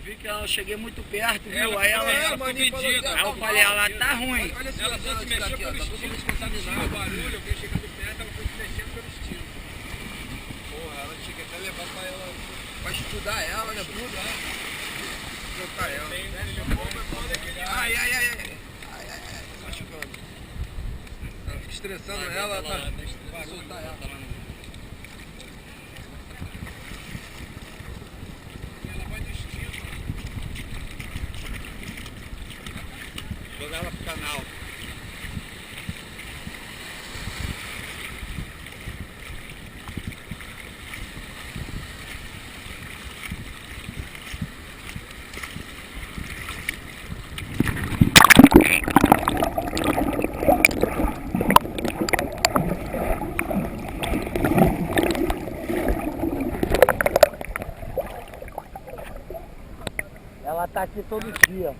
vi que eu cheguei muito perto, viu? Aí ela eu falei, ela tá ruim. Olha só, ela só se mexeu pelo estilo, o barulho, alguém chegando perto, ela foi se mexendo pelo estilo. Porra, ela tinha que até levar pra ela, pra estudar ela, né, Bruno? Trocar ela. Ai, machucando. Ela fica estressando ela, tá? Vai soltar ela. Ela vai no estilo. Jogar ela pro canal. Ela tá aqui todo dia.